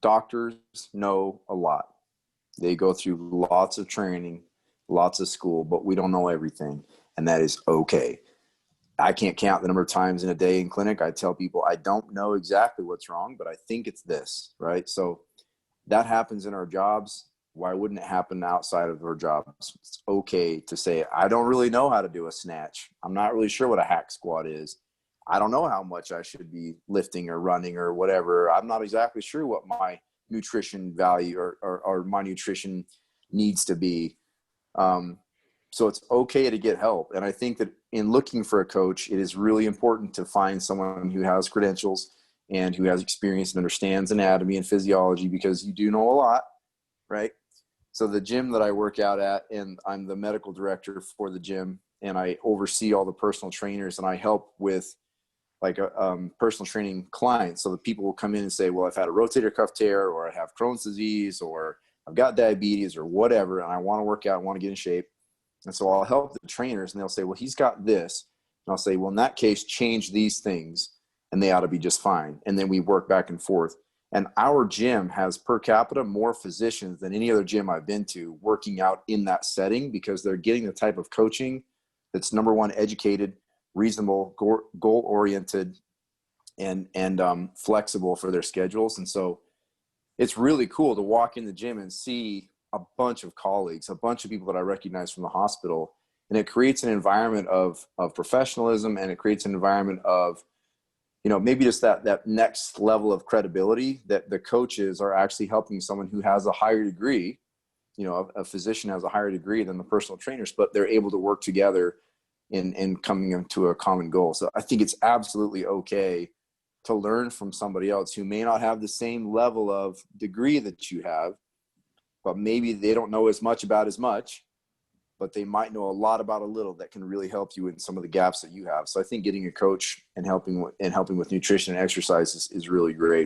doctors know a lot. They go through lots of training, lots of school, but we don't know everything, and that is okay. I can't count the number of times in a day in clinic I tell people I don't know exactly what's wrong, but I think it's this, right? So that happens in our jobs. Why wouldn't it happen outside of our jobs? It's okay to say, I don't really know how to do a snatch. I'm not really sure what a hack squat is. I don't know how much I should be lifting or running or whatever. I'm not exactly sure what my nutrition value or my nutrition needs to be. So it's okay to get help. And I think that in looking for a coach, it is really important to find someone who has credentials and who has experience and understands anatomy and physiology, because you do know a lot, right? So the gym that I work out at, and I'm the medical director for the gym, and I oversee all the personal trainers, and I help with like a personal training clients. So the people will come in and say, well, I've had a rotator cuff tear, or I have Crohn's disease, or I've got diabetes or whatever, and I want to work out, I want to get in shape. And so I'll help the trainers, and they'll say, well, he's got this. And I'll say, well, in that case, change these things and they ought to be just fine. And then we work back and forth. And our gym has per capita more physicians than any other gym I've been to working out in that setting, because they're getting the type of coaching that's, number one, educated, reasonable, goal-oriented, and flexible for their schedules. And so it's really cool to walk in the gym and see a bunch of colleagues, a bunch of people that I recognize from the hospital. And it creates an environment of professionalism, and it creates an environment of, maybe just that next level of credibility, that the coaches are actually helping someone who has a higher degree. A physician has a higher degree than the personal trainers, but they're able to work together in coming into a common goal. So I think it's absolutely okay to learn from somebody else who may not have the same level of degree that you have, but maybe they don't know as much about as much, but they might know a lot about a little that can really help you in some of the gaps that you have. So I think getting a coach and helping with nutrition and exercise is really great.